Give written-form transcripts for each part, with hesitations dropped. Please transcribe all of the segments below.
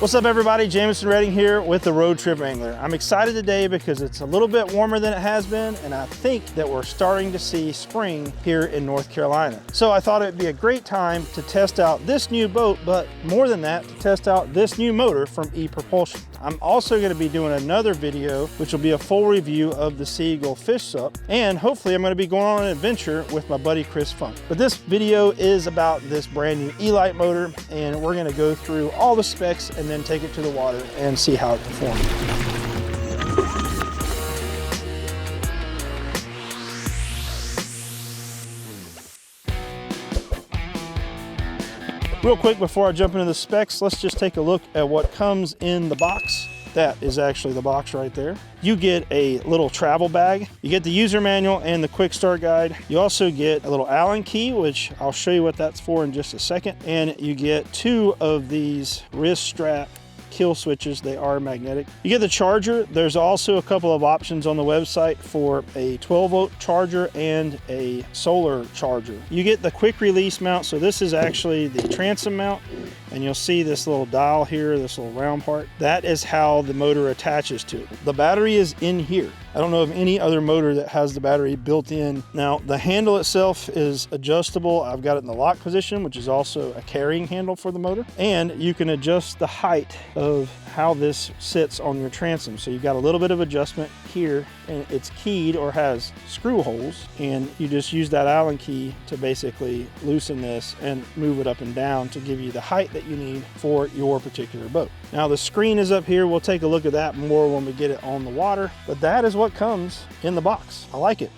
What's up everybody, Jamison Redding here with the Road Trip Angler. I'm excited today because it's a little bit warmer than it has been, and I think that we're starting to see spring here in North Carolina. So I thought it'd be a great time to test out this new boat, but more than that, to test out this new motor from ePropulsion. I'm also going to be doing another video, which will be a full review of the Seaguar fish sup, and hopefully I'm going to be going on an adventure with my buddy Chris Funk. But this video is about this brand new E-Light motor, and we're going to go through all the specs and then take it to the water and see how it performs. Real quick before I jump into the specs, let's just take a look at what comes in the box. That is actually the box right there. You get a little travel bag. You get the user manual and the quick start guide. You also get a little Allen key, which I'll show you what that's for in just a second. And you get 2 of these wrist strap kill switches. They are magnetic. You get the charger. There's also a couple of options on the website for a 12-volt charger and a solar charger. You get the quick release mount. So this is actually the transom mount, and you'll see this little dial here, this little round part. That is how the motor attaches to it. The battery is in here. I don't know of any other motor that has the battery built in. Now, the handle itself is adjustable. I've got it in the lock position, which is also a carrying handle for the motor. And you can adjust the height of how this sits on your transom. So you've got a little bit of adjustment here, and it's keyed or has screw holes, and you just use that Allen key to basically loosen this and move it up and down to give you the height that you need for your particular boat. Now the screen is up here. We'll take a look at that more when we get it on the water, but that is what comes in the box. I like it.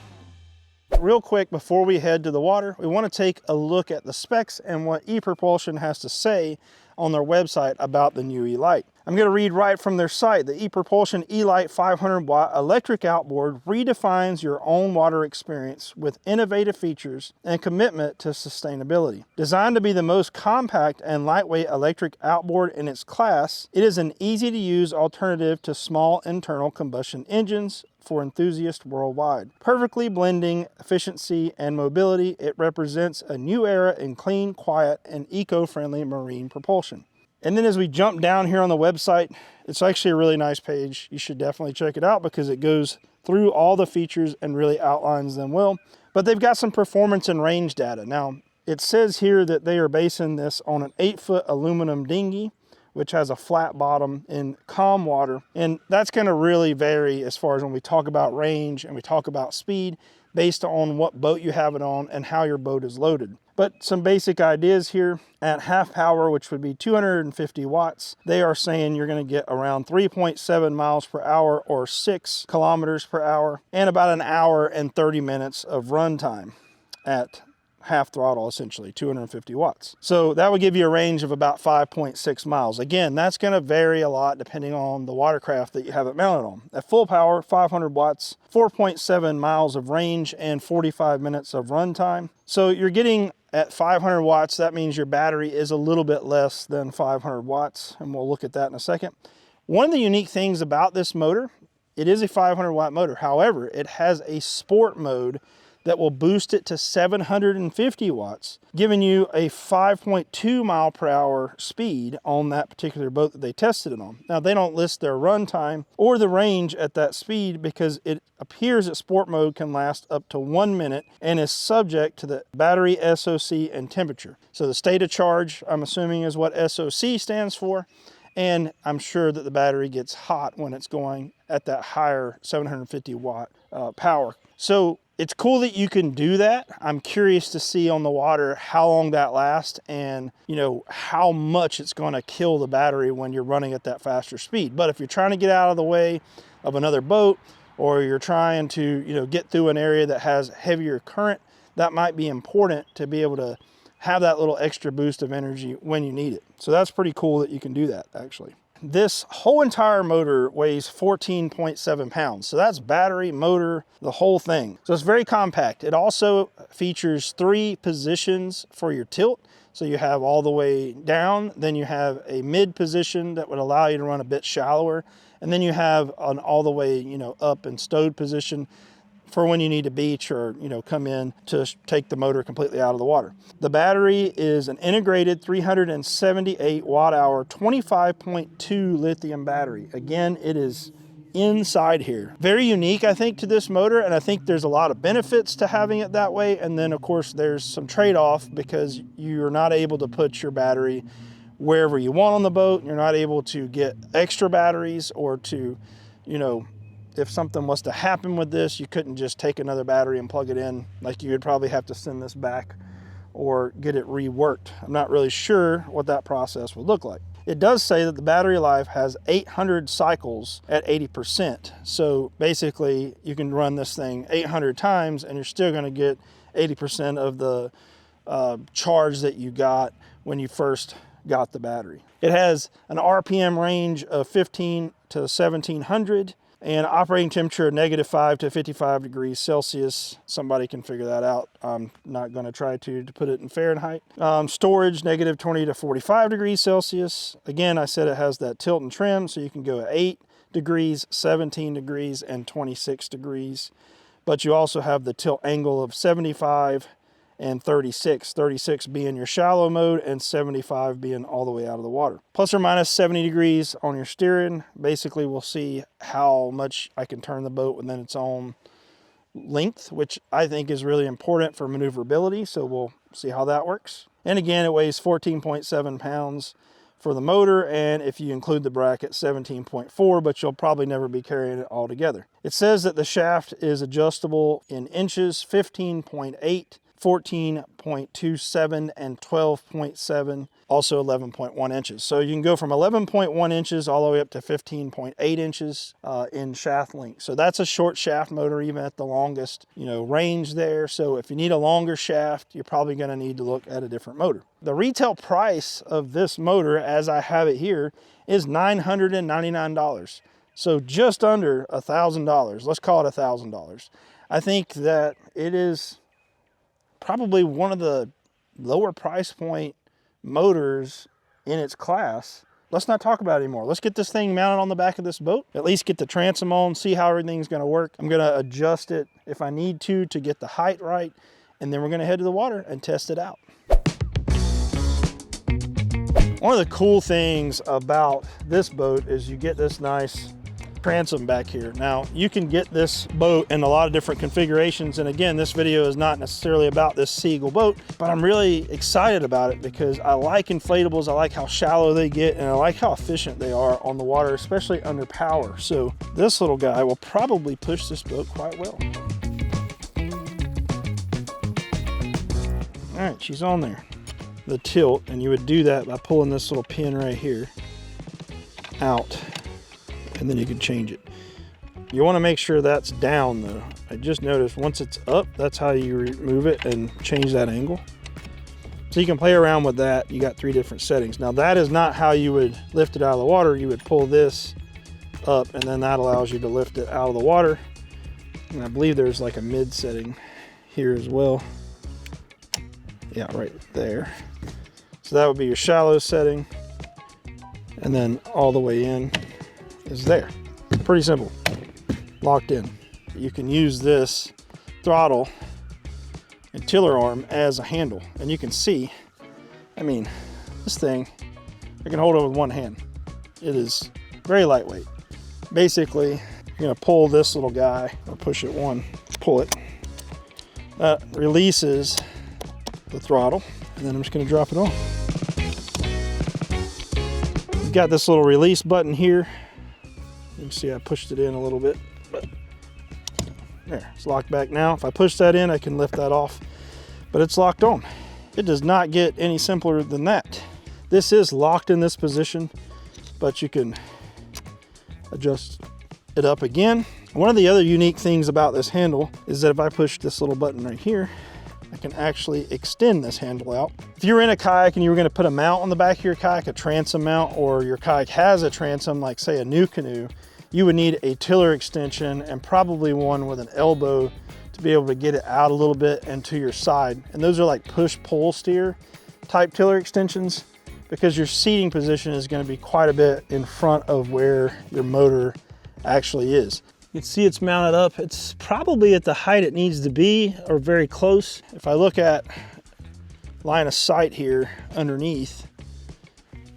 Real quick before we head to the water, we want to take a look at the specs and what ePropulsion has to say on their website about the new E-Light. I'm going to read right from their site. The ePropulsion E-Light 500-watt electric outboard redefines your own water experience with innovative features and commitment to sustainability. Designed to be the most compact and lightweight electric outboard in its class, it is an easy-to-use alternative to small internal combustion engines for enthusiasts worldwide. Perfectly blending efficiency and mobility, it represents a new era in clean, quiet, and eco-friendly marine propulsion. And then as we jump down here on the website, it's actually a really nice page. You should definitely check it out because it goes through all the features and really outlines them well. But they've got some performance and range data. Now, it says here that they are basing this on an 8-foot aluminum dinghy, which has a flat bottom in calm water. And that's going to really vary as far as when we talk about range and we talk about speed based on what boat you have it on and how your boat is loaded. But some basic ideas here. At half power, which would be 250 watts, they are saying you're going to get around 3.7 miles per hour or 6 kilometers per hour and about an hour and 30 minutes of run time at half throttle, essentially 250 watts. So that would give you a range of about 5.6 miles. Again, that's going to vary a lot depending on the watercraft that you have it mounted on. At full power, 500 watts, 4.7 miles of range and 45 minutes of run time. So you're getting at 500 watts, that means your battery is a little bit less than 500 watts, and we'll look at that in a second. One of the unique things about this motor, it is a 500 watt motor. However, it has a sport mode that will boost it to 750 watts, giving you a 5.2 mile per hour speed on that particular boat that they tested it on. Now, they don't list their run time or the range at that speed because it appears that sport mode can last up to 1 minute and is subject to the battery SOC and temperature. So the state of charge, I'm assuming, is what SOC stands for. And I'm sure that the battery gets hot when it's going at that higher 750 watt power. So it's cool that you can do that. I'm curious to see on the water how long that lasts and, you know, how much it's going to kill the battery when you're running at that faster speed. But if you're trying to get out of the way of another boat, or you're trying to, you know, get through an area that has heavier current, that might be important to be able to have that little extra boost of energy when you need it. So that's pretty cool that you can do that, actually. This whole entire motor weighs 14.7 pounds. So that's battery, motor, the whole thing. So it's very compact. It also features 3 positions for your tilt. So you have all the way down, then you have a mid position that would allow you to run a bit shallower. And then you have an all the way, you know, up and stowed position. for when you need to beach or, you know, come in to take the motor completely out of the water. The battery is an integrated 378 watt hour, 25.2 lithium battery. Again, it is inside here. Very unique, I think, to this motor, and I think there's a lot of benefits to having it that way. And then of course there's some trade-off because you're not able to put your battery wherever you want on the boat. You're not able to get extra batteries, or to, you know, if something was to happen with this, you couldn't just take another battery and plug it in. Like, you would probably have to send this back or get it reworked. I'm not really sure what that process would look like. It does say that the battery life has 800 cycles at 80%. So basically you can run this thing 800 times and you're still gonna get 80% of the charge that you got when you first got the battery. It has an RPM range of 15 to 1700 and operating temperature of -5 to 55 degrees Celsius. Somebody can figure that out. I'm not going to try to put it in Fahrenheit. Storage -20 to 45 degrees Celsius. Again, I said it has that tilt and trim, so you can go at 8 degrees, 17 degrees, and 26 degrees. But you also have the tilt angle of 75 and 36, 36 being your shallow mode and 75 being all the way out of the water. Plus or minus 70 degrees on your steering. Basically, we'll see how much I can turn the boat within its own length, which I think is really important for maneuverability. So we'll see how that works. And again, it weighs 14.7 pounds for the motor, and if you include the bracket, 17.4, but you'll probably never be carrying it all together. It says that the shaft is adjustable in inches, 15.8, 14.27, and 12.7, also 11.1 inches. So you can go from 11.1 inches all the way up to 15.8 inches in shaft length. So that's a short shaft motor, even at the longest, you know, range there. So if you need a longer shaft, you're probably going to need to look at a different motor. The retail price of this motor, as I have it here, is $999. So just under $1,000. Let's call it $1,000. I think that it is probably one of the lower price point motors in its class. Let's not talk about it anymore. Let's get this thing mounted on the back of this boat, at least get the transom on, see how everything's going to work. I'm going to adjust it if I need to get the height right, and then we're going to head to the water and test it out. One of the cool things about this boat is you get this nice transom back here. Now, you can get this boat in a lot of different configurations, and again, this video is not necessarily about this Seaguar boat, but I'm really excited about it because I like inflatables. I like how shallow they get, and I like how efficient they are on the water, especially under power. So this little guy will probably push this boat quite well. All right, she's on there. The tilt, and you would do that by pulling this little pin right here out, and then you can change it. You want to make sure that's down though. I just noticed once it's up, that's how you remove it and change that angle. So you can play around with that. You got 3 different settings. Now that is not how you would lift it out of the water. You would pull this up, and then that allows you to lift it out of the water. And I believe there's like a mid setting here as well. Yeah, right there. So that would be your shallow setting, and then all the way in is there. Pretty simple, locked in. You can use this throttle and tiller arm as a handle, and you can see, I mean, this thing, I can hold it with one hand. It is very lightweight. Basically, you're gonna pull this little guy, or push it one, pull it. That releases the throttle, and then I'm just going to drop it on. You've got this little release button here. You can see I pushed it in a little bit, but there, it's locked back now. If I push that in, I can lift that off, but it's locked on. It does not get any simpler than that. This is locked in this position, but you can adjust it up again. One of the other unique things about this handle is that if I push this little button right here, I can actually extend this handle out. If you were in a kayak and you were going to put a mount on the back of your kayak, a transom mount, or your kayak has a transom, like say a new canoe, you would need a tiller extension and probably one with an elbow to be able to get it out a little bit and to your side. And those are like push-pull steer type tiller extensions, because your seating position is going to be quite a bit in front of where your motor actually is. You can see it's mounted up. It's probably at the height it needs to be, or very close. If I look at line of sight here underneath,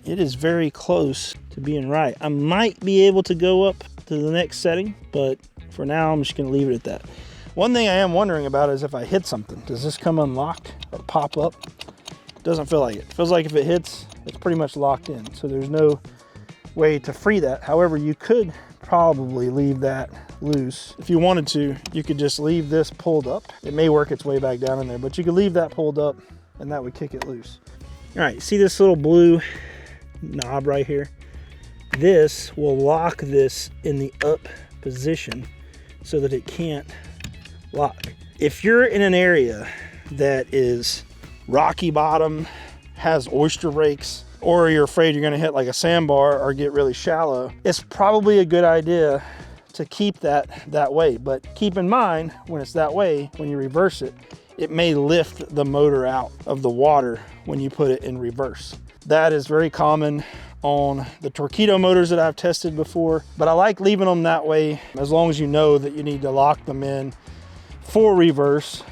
it is very close to being right. I might be able to go up to the next setting, but for now I'm just gonna leave it at that. One thing I am wondering about is if I hit something, does this come unlocked or pop up? Doesn't feel like it. Feels like if it hits, it's pretty much locked in. So there's no way to free that. However, you could probably leave that loose. If you wanted to, you could just leave this pulled up. It may work its way back down in there, but you could leave that pulled up and that would kick it loose. All right, see this little blue knob right here? This will lock this in the up position so that it can't lock. If you're in an area that is rocky bottom, has oyster rakes, or you're afraid you're gonna hit like a sandbar or get really shallow, it's probably a good idea to keep that way. But keep in mind, when it's that way, when you reverse it, it may lift the motor out of the water when you put it in reverse. That is very common on the Torqeedo motors that I've tested before, but I like leaving them that way as long as you know that you need to lock them in for reverse.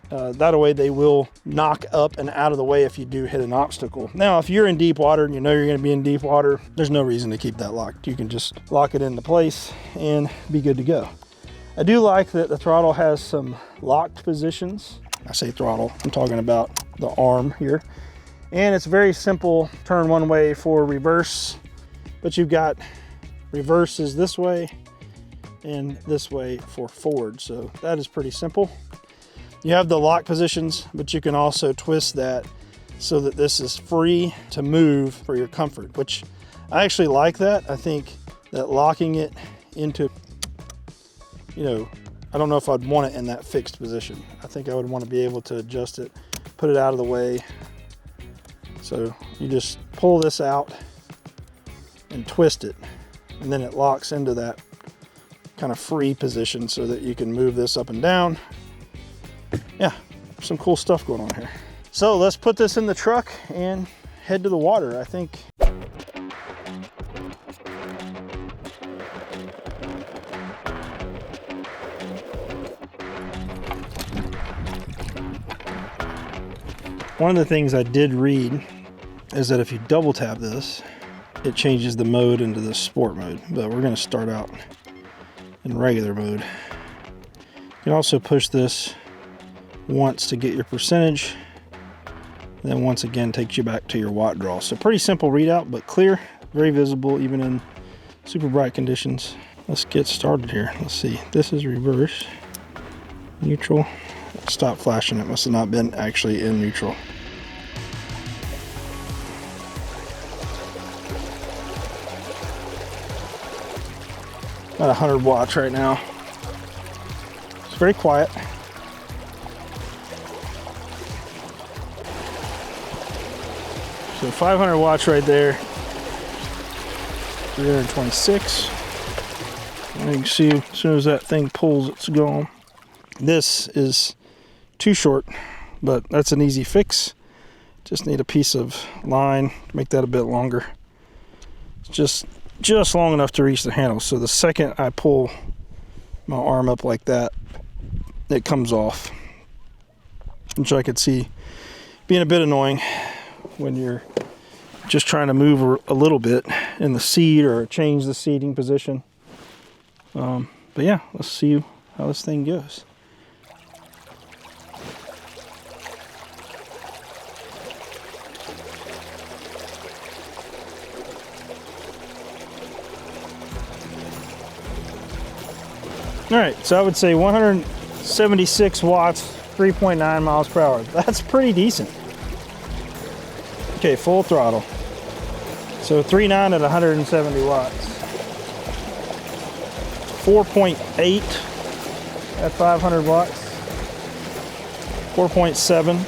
That way they will knock up and out of the way if you do hit an obstacle. Now, if you're in deep water and you know you're gonna be in deep water, there's no reason to keep that locked. You can just lock it into place and be good to go. I do like that the throttle has some locked positions. I say throttle, I'm talking about the arm here. And it's very simple, turn one way for reverse, but you've got reverses this way and this way for forward. So that is pretty simple. You have the lock positions, but you can also twist that so that this is free to move for your comfort, which I actually like that. I think that locking it into, you know, I don't know if I'd want it in that fixed position. I think I would want to be able to adjust it, put it out of the way. So you just pull this out and twist it, and then it locks into that kind of free position so that you can move this up and down. Yeah, some cool stuff going on here. So let's put this in the truck and head to the water, I think. One of the things I did read is that if you double tap this, it changes the mode into the sport mode, but we're gonna start out in regular mode. You can also push this once to get your percentage, and then once again takes you back to your watt draw. So pretty simple readout, but clear, very visible even in super bright conditions. Let's get started here. Let's see, this is reverse, neutral. Stop flashing, it must have not been actually in neutral. About 100 watts right now. It's very quiet. So 500 watts right there. 326. And you can see as soon as that thing pulls, it's gone. This is too short, but that's an easy fix. Just need a piece of line to make that a bit longer. It's just long enough to reach the handle. So the second I pull my arm up like that, it comes off, which I could see being a bit annoying when you're just trying to move a little bit in the seat or change the seating position. But yeah, let's see how this thing goes. All right, so I would say 176 watts, 3.9 miles per hour. That's pretty decent. Okay, full throttle. So 3.9 at 170 watts. 4.8 at 500 watts. 4.7.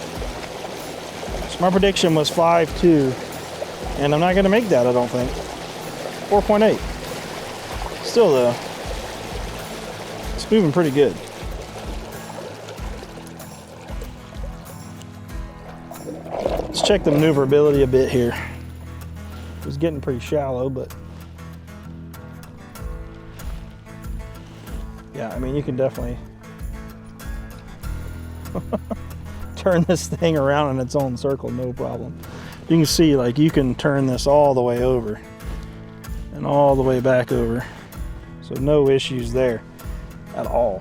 So my prediction was 5.2, and I'm not gonna make that, I don't think. 4.8. Still though, it's moving pretty good. Let's check the maneuverability a bit here. It was getting pretty shallow, but Yeah, I mean, you can definitely turn this thing around in its own circle, no problem. You can see, like, you can turn this all the way over and all the way back over. So no issues there at all.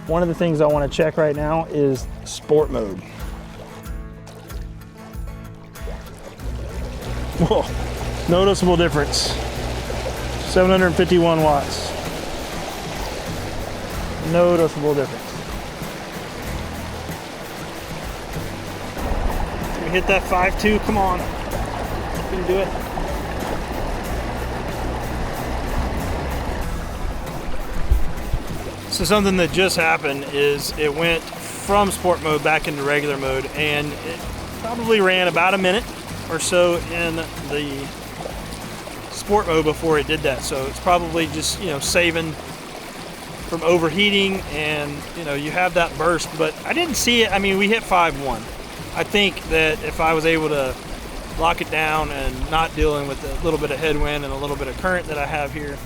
One of the things I want to check right now is sport mode. Whoa, noticeable difference. 751 watts. Noticeable difference. We hit that 5.2, come on. You can do it. So something that just happened is it went from sport mode back into regular mode, and it probably ran about a minute or so in the sport mode before it did that. So it's probably just, you know, saving from overheating, and you know, you have that burst, but I didn't see it. I mean, we hit 5.1. I think that if I was able to lock it down and not dealing with a little bit of headwind and a little bit of current that I have here,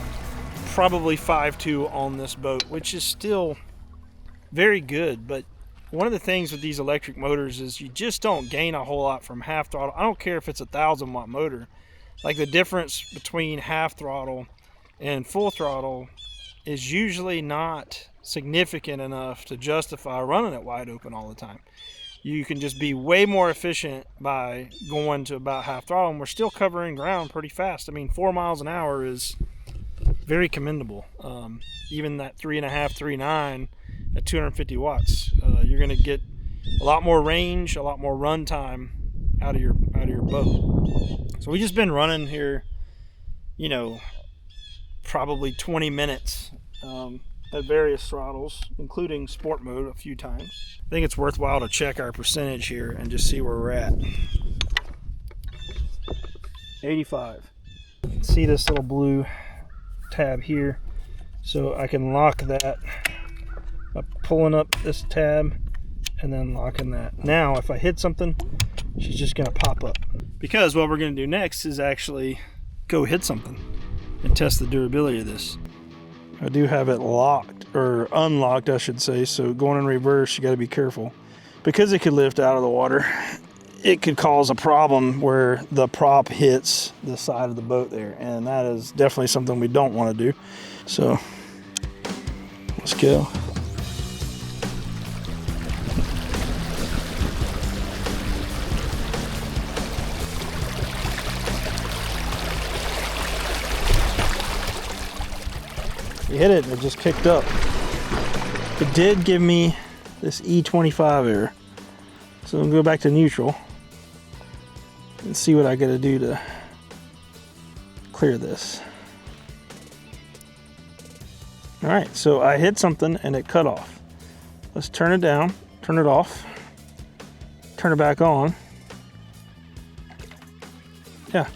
probably 5.2 on this boat, which is still very good. But one of the things with these electric motors is you just don't gain a whole lot from half throttle. I don't care if it's a 1,000-watt motor. Like, the difference between half throttle and full throttle is usually not significant enough to justify running it wide open all the time. You can just be way more efficient by going to about half throttle, and we're still covering ground pretty fast. I mean, 4 miles an hour is very commendable. Even that 3.5, 3.9 at 250 watts, you're going to get a lot more range, a lot more run time out of your boat. So we've just been running here, you know, probably 20 minutes at various throttles, including sport mode a few times. I think it's worthwhile to check our percentage here and just see where we're at. 85. You can see this little blue tab here, so I can lock that by pulling up this tab and then locking that. Now if I hit something, she's just going to pop up, because what we're going to do next is actually go hit something and test the durability of this. I do have it locked, or unlocked I should say, so going in reverse you got to be careful, because it could lift out of the water. It could cause a problem where the prop hits the side of the boat there, and that is definitely something we don't want to do. So let's go. You hit it and it just kicked up. It did give me this E25 error. So I'll go back to neutral and see what I gotta do to clear this. All right, so I hit something and it cut off. Let's turn it down, turn it off, turn it back on. Yeah.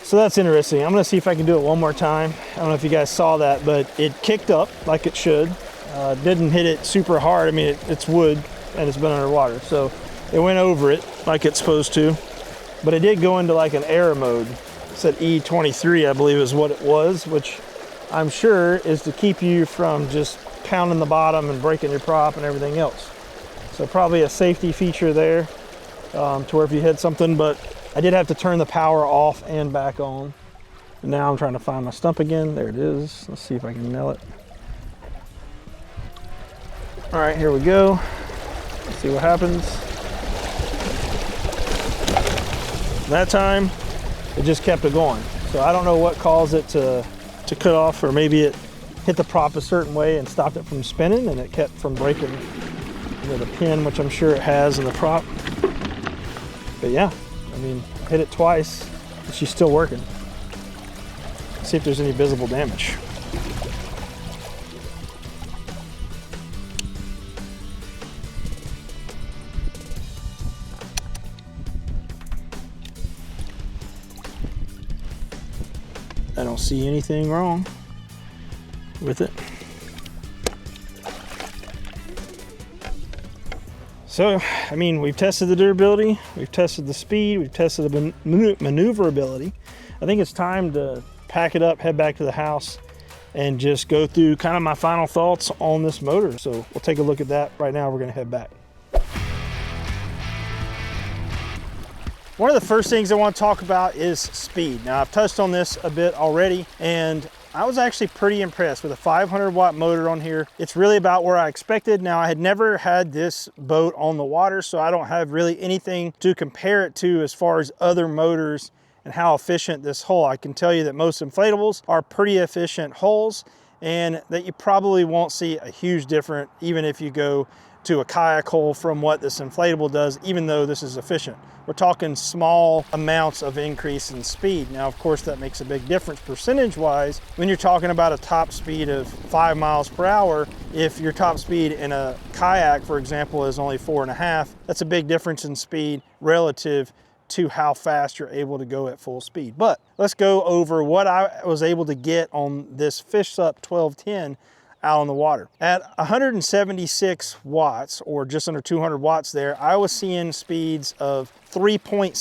So that's interesting. I'm gonna see if I can do it one more time. I don't know if you guys saw that, but it kicked up like it should. Didn't hit it super hard. I mean, it's wood and it's been underwater, so it went over it like it's supposed to. But it did go into like an error mode. It said E23, I believe is what it was, which I'm sure is to keep you from just pounding the bottom and breaking your prop and everything else. So probably a safety feature there, to where if you hit something. But I did have to turn the power off and back on. And now I'm trying to find my stump again. There it is. Let's see if I can nail it. All right, here we go. Let's see what happens. That time, it just kept it going. So I don't know what caused it to cut off, or maybe it hit the prop a certain way and stopped it from spinning, and it kept from breaking, you know, the pin, which I'm sure it has in the prop. But yeah, I mean, I hit it twice, and she's still working. Let's see if there's any visible damage. I don't see anything wrong with it. So, I mean, we've tested the durability, we've tested the speed, we've tested the maneuverability. I think it's time to pack it up, head back to the house, and just go through kind of my final thoughts on this motor. So we'll take a look at that right now. We're gonna head back. One of the first things I want to talk about is speed. Now, I've touched on this a bit already, and I was actually pretty impressed with a 500 watt motor on here. It's really about where I expected. Now, I had never had this boat on the water, so I don't have really anything to compare it to as far as other motors and how efficient this hull. I can tell you that most inflatables are pretty efficient hulls, and that you probably won't see a huge difference even if you go to a kayak hull from what this inflatable does, even though this is efficient. We're talking small amounts of increase in speed. Now, of course, that makes a big difference percentage-wise when you're talking about a top speed of 5 miles per hour. If your top speed in a kayak, for example, is only 4.5, that's a big difference in speed relative to how fast you're able to go at full speed. But let's go over what I was able to get on this FishSup 1210 out on the water. At 176 watts, or just under 200 watts there, I was seeing speeds of 3.7,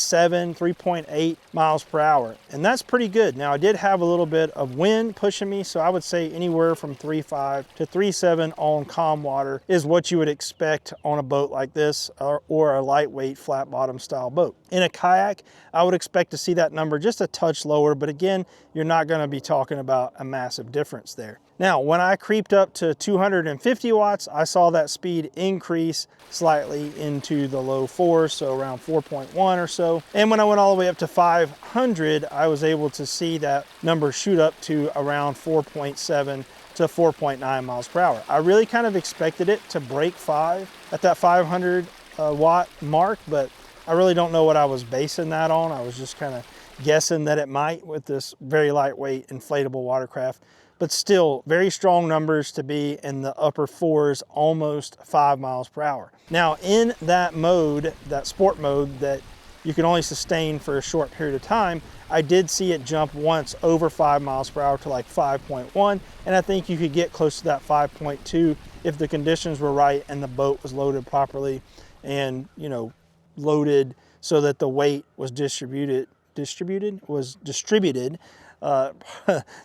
3.8 miles per hour. And that's pretty good. Now, I did have a little bit of wind pushing me, so I would say anywhere from 3.5 to 3.7 on calm water is what you would expect on a boat like this, or a lightweight flat bottom style boat. In a kayak, I would expect to see that number just a touch lower, but again, you're not gonna be talking about a massive difference there. Now, when I creeped up to 250 watts, I saw that speed increase slightly into the low 4s, so around 4.1 or so. And when I went all the way up to 500, I was able to see that number shoot up to around 4.7 to 4.9 miles per hour. I really kind of expected it to break 5 at that 500 watt mark, but I really don't know what I was basing that on. I was just kind of guessing that it might with this very lightweight inflatable watercraft. But still, very strong numbers to be in the upper 4s, almost 5 miles per hour. Now, in that mode, that sport mode that you can only sustain for a short period of time, I did see it jump once over 5 miles per hour to like 5.1, and I think you could get close to that 5.2 if the conditions were right and the boat was loaded properly and, you know, loaded so that the weight was distributed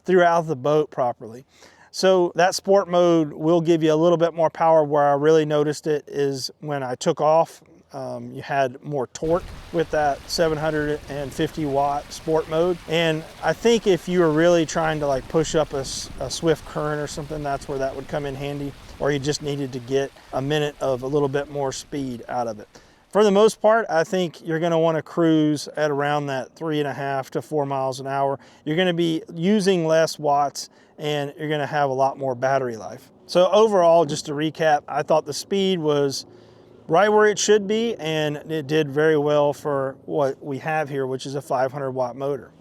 throughout the boat properly. So that sport mode will give you a little bit more power. Where I really noticed it is when I took off, you had more torque with that 750 watt sport mode. And I think if you were really trying to like push up a swift current or something, that's where that would come in handy, or you just needed to get a minute of a little bit more speed out of it. For the most part, I think you're gonna wanna cruise at around that 3.5 to 4 miles an hour. You're gonna be using less watts and you're gonna have a lot more battery life. So overall, just to recap, I thought the speed was right where it should be, and it did very well for what we have here, which is a 500 watt motor.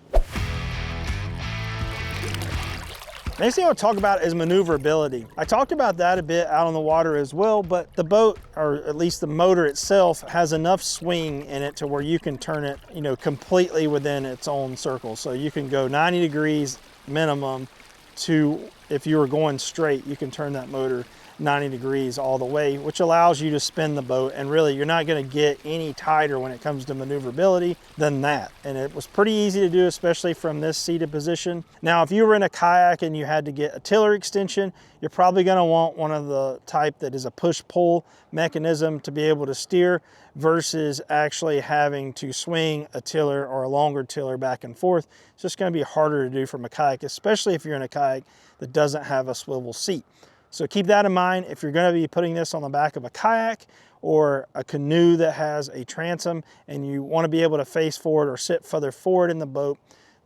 Next thing I want to talk about is maneuverability. I talked about that a bit out on the water as well, but the boat, or at least the motor itself, has enough swing in it to where you can turn it, you know, completely within its own circle. So you can go 90 degrees minimum to, if you were going straight, you can turn that motor 90 degrees all the way, which allows you to spin the boat, and really you're not going to get any tighter when it comes to maneuverability than that. And it was pretty easy to do, especially from this seated position. Now, if you were in a kayak and you had to get a tiller extension, you're probably going to want one of the type that is a push-pull mechanism to be able to steer, versus actually having to swing a tiller or a longer tiller back and forth. It's just going to be harder to do from a kayak, especially if you're in a kayak that doesn't have a swivel seat. So keep that in mind if you're going to be putting this on the back of a kayak or a canoe that has a transom and you want to be able to face forward or sit further forward in the boat,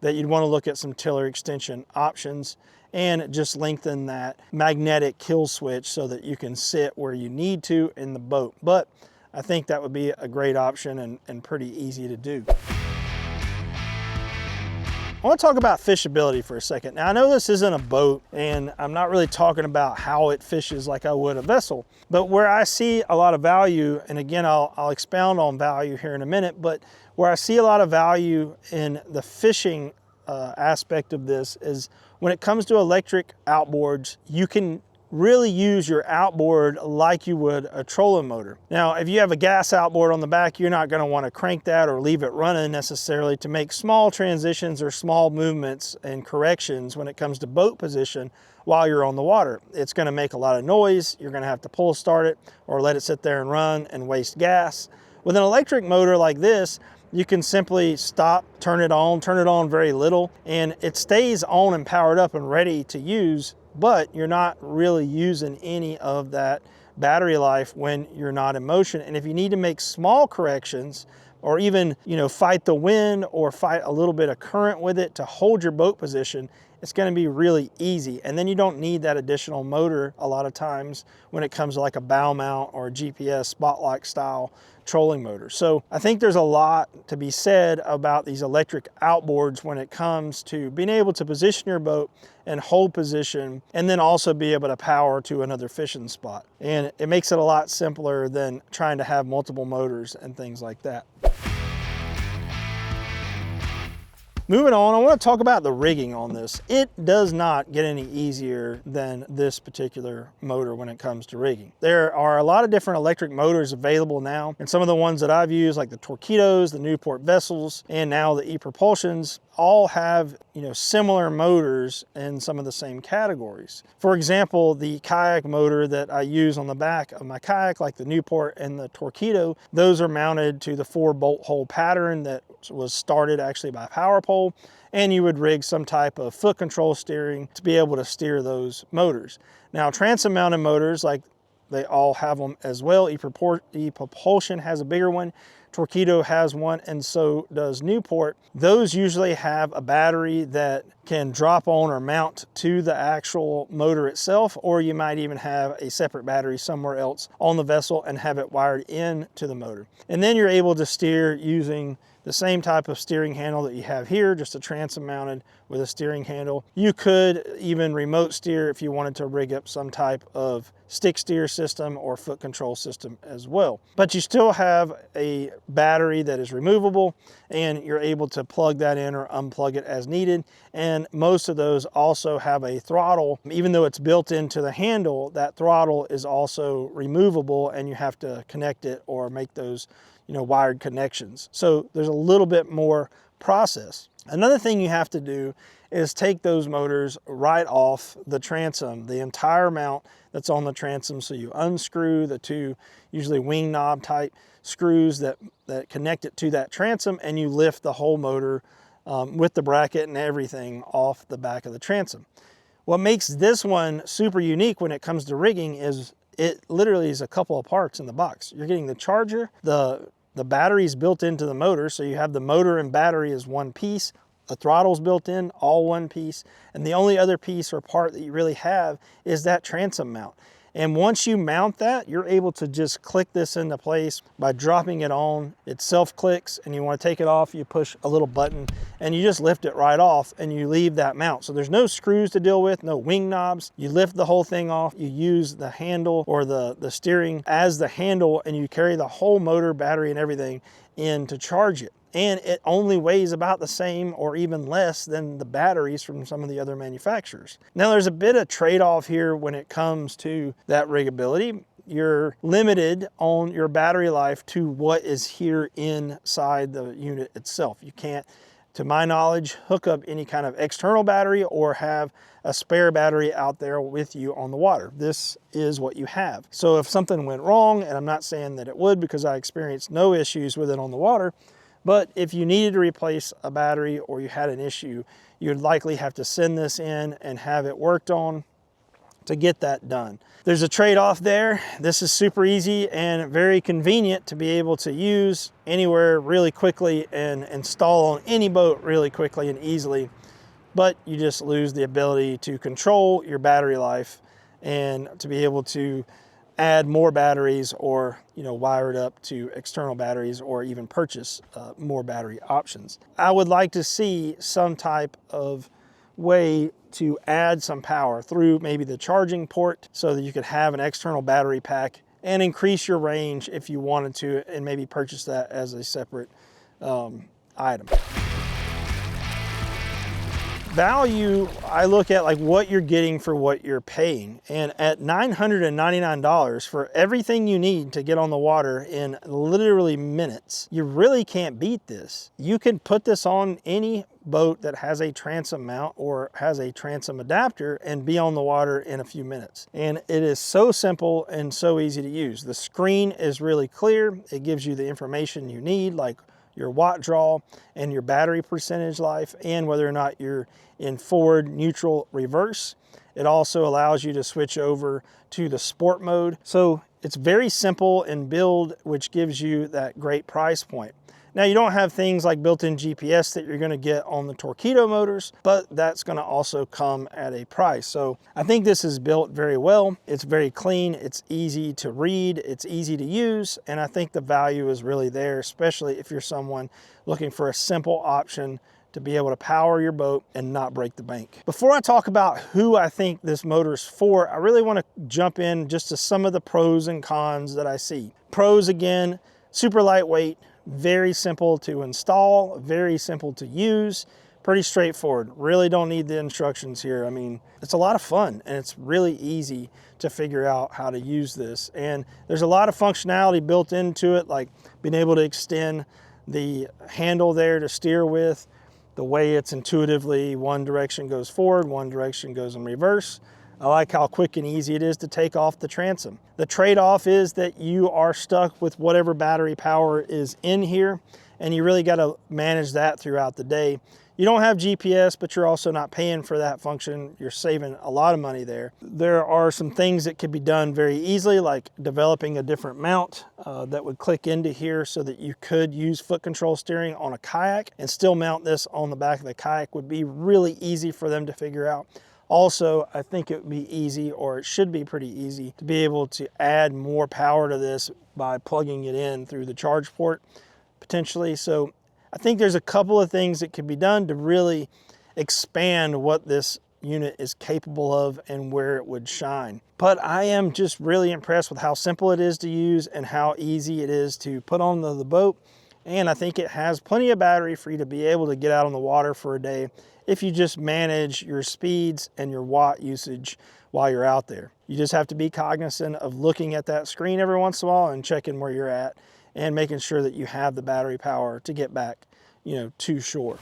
that you'd want to look at some tiller extension options and just lengthen that magnetic kill switch so that you can sit where you need to in the boat. But I think that would be a great option and pretty easy to do. I want to talk about fishability for a second. Now, I know this isn't a boat, and I'm not really talking about how it fishes like I would a vessel, but where I see a lot of value, and again, I'll expound on value here in a minute, but where I see a lot of value in the fishing aspect of this is when it comes to electric outboards, you can really use your outboard like you would a trolling motor. Now, if you have a gas outboard on the back, you're not going to want to crank that or leave it running necessarily to make small transitions or small movements and corrections when it comes to boat position while you're on the water. It's going to make a lot of noise. You're going to have to pull start it or let it sit there and run and waste gas. With an electric motor like this, you can simply stop, turn it on very little, and it stays on and powered up and ready to use, but you're not really using any of that battery life when you're not in motion. And if you need to make small corrections or even, fight the wind or fight a little bit of current with it to hold your boat position, it's going to be really easy. And then you don't need that additional motor a lot of times when it comes to like a bow mount or a GPS spotlight style trolling motor. So I think there's a lot to be said about these electric outboards when it comes to being able to position your boat and hold position, and then also be able to power to another fishing spot. And it makes it a lot simpler than trying to have multiple motors and things like that. Moving on, I want to talk about the rigging on this. It does not get any easier than this particular motor when it comes to rigging. There are a lot of different electric motors available now, and some of the ones that I've used, like the Torqeedos, the Newport vessels, and now the ePropulsions, all have similar motors in some of the same categories. For example, the kayak motor that I use on the back of my kayak, like the Newport and the Torqeedo, those are mounted to the 4-bolt hole pattern that was started actually by power pole, and you would rig some type of foot control steering to be able to steer those motors. Now, transom mounted motors, like they all have them as well. ePropulsion has a bigger one, Torqeedo has one, and so does Newport. Those usually have a battery that can drop on or mount to the actual motor itself, or you might even have a separate battery somewhere else on the vessel and have it wired into the motor. And then you're able to steer using the same type of steering handle that you have here, just a transom mounted with a steering handle. You could even remote steer if you wanted to rig up some type of stick steer system or foot control system as well. But you still have a battery that is removable, and you're able to plug that in or unplug it as needed. And most of those also have a throttle. Even though it's built into the handle, that throttle is also removable, and you have to connect it or make those wired connections. So there's a little bit more process. Another thing you have to do is take those motors right off the transom, the entire mount that's on the transom. So you unscrew the two, usually wing knob type screws that connect it to that transom, and you lift the whole motor with the bracket and everything off the back of the transom. What makes this one super unique when it comes to rigging is it literally is a couple of parts in the box. You're getting the charger, the battery's built into the motor, so you have the motor and battery as one piece. The throttle's built in, all one piece, and the only other piece or part that you really have is that transom mount. And once you mount that, you're able to just click this into place by dropping it on. It self-clicks, and you want to take it off, you push a little button, and you just lift it right off, and you leave that mount. So there's no screws to deal with, no wing knobs. You lift the whole thing off, you use the handle or the steering as the handle, and you carry the whole motor, battery, and everything in to charge it. And it only weighs about the same or even less than the batteries from some of the other manufacturers. Now, there's a bit of trade-off here when it comes to that riggability. You're limited on your battery life to what is here inside the unit itself. You can't, to my knowledge, hook up any kind of external battery or have a spare battery out there with you on the water. This is what you have. So if something went wrong, and I'm not saying that it would because I experienced no issues with it on the water, but if you needed to replace a battery or you had an issue, you'd likely have to send this in and have it worked on to get that done. There's a trade-off there. This is super easy and very convenient to be able to use anywhere really quickly and install on any boat really quickly and easily, but you just lose the ability to control your battery life and to be able to add more batteries or wire it up to external batteries or even purchase more battery options. I would like to see some type of way to add some power through maybe the charging port so that you could have an external battery pack and increase your range if you wanted to, and maybe purchase that as a separate item. value, I look at like what you're getting for what you're paying. And at $999 for everything you need to get on the water in literally minutes, you really can't beat this. You can put this on any boat that has a transom mount or has a transom adapter and be on the water in a few minutes. And it is so simple and so easy to use. The screen is really clear. It gives you the information you need, like your watt draw and your battery percentage life, and whether or not you're in forward, neutral, reverse. It also allows you to switch over to the sport mode. So it's very simple in build, which gives you that great price point. Now, you don't have things like built-in GPS that you're gonna get on the Torqeedo motors, but that's gonna also come at a price. So I think this is built very well. It's very clean, it's easy to read, it's easy to use, and I think the value is really there, especially if you're someone looking for a simple option to be able to power your boat and not break the bank. Before I talk about who I think this motor is for, I really wanna jump in just to some of the pros and cons that I see. Pros, again, super lightweight, very simple to install, very simple to use, pretty straightforward. Really don't need the instructions here. I mean, it's a lot of fun and it's really easy to figure out how to use this. And there's a lot of functionality built into it, like being able to extend the handle there to steer with, the way it's intuitively one direction goes forward, one direction goes in reverse. I like how quick and easy it is to take off the transom. The trade-off is that you are stuck with whatever battery power is in here, and you really got to manage that throughout the day. You don't have GPS, but you're also not paying for that function. You're saving a lot of money there. There are some things that could be done very easily, like developing a different mount that would click into here so that you could use foot control steering on a kayak and still mount this on the back of the kayak. Would be really easy for them to figure out. Also, I think it would be easy, or it should be pretty easy, to be able to add more power to this by plugging it in through the charge port, potentially. So I think there's a couple of things that could be done to really expand what this unit is capable of and where it would shine. But I am just really impressed with how simple it is to use and how easy it is to put on the boat. And I think it has plenty of battery for you to be able to get out on the water for a day if you just manage your speeds and your watt usage while you're out there. You just have to be cognizant of looking at that screen every once in a while and checking where you're at and making sure that you have the battery power to get back, to shore.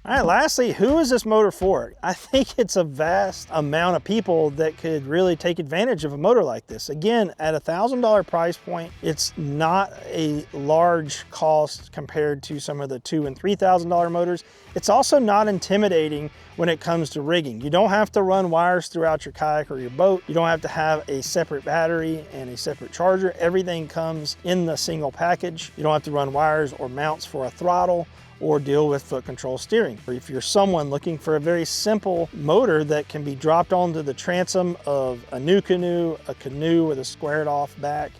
All right, lastly, who is this motor for? I think it's a vast amount of people that could really take advantage of a motor like this. Again, at $1,000 price point, it's not a large cost compared to some of the $2,000 and $3,000 motors. It's also not intimidating when it comes to rigging. You don't have to run wires throughout your kayak or your boat. You don't have to have a separate battery and a separate charger. Everything comes in the single package. You don't have to run wires or mounts for a throttle or deal with foot control steering. Or if you're someone looking for a very simple motor that can be dropped onto the transom of a new canoe, a canoe with a squared off back,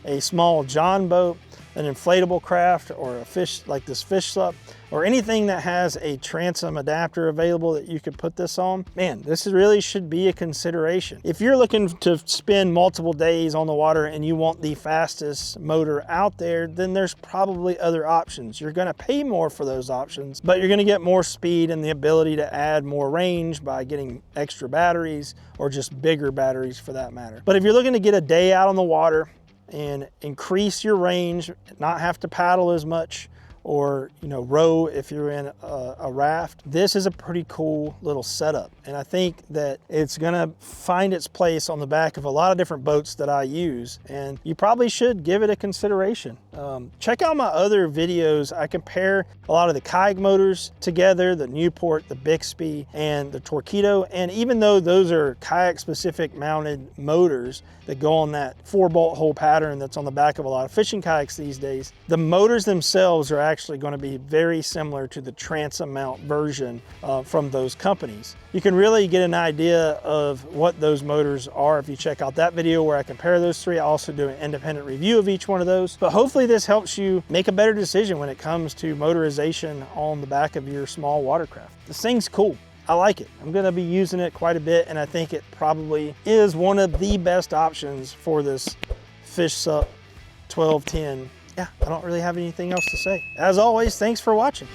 a small john boat, an inflatable craft, or a fish like this fish sup, or anything that has a transom adapter available that you could put this on, man, this really should be a consideration. If you're looking to spend multiple days on the water and you want the fastest motor out there, then there's probably other options. You're gonna pay more for those options, but you're gonna get more speed and the ability to add more range by getting extra batteries or just bigger batteries for that matter. But if you're looking to get a day out on the water and increase your range, not have to paddle as much, or row if you're in a raft, this is a pretty cool little setup. And I think that it's gonna find its place on the back of a lot of different boats that I use, and you probably should give it a consideration. Check out my other videos. I compare a lot of the kayak motors together, the Newport, the Bixby, and the Torqeedo. And even though those are kayak specific mounted motors that go on that 4-bolt hole pattern that's on the back of a lot of fishing kayaks these days, the motors themselves are actually going to be very similar to the transom mount version from those companies. You can really get an idea of what those motors are if you check out that video where I compare those three. I also do an independent review of each one of those. But hopefully this helps you make a better decision when it comes to motorization on the back of your small watercraft. This thing's cool. I like it. I'm gonna be using it quite a bit, and I think it probably is one of the best options for this Fish Sup 1210. Yeah, I don't really have anything else to say. As always, thanks for watching.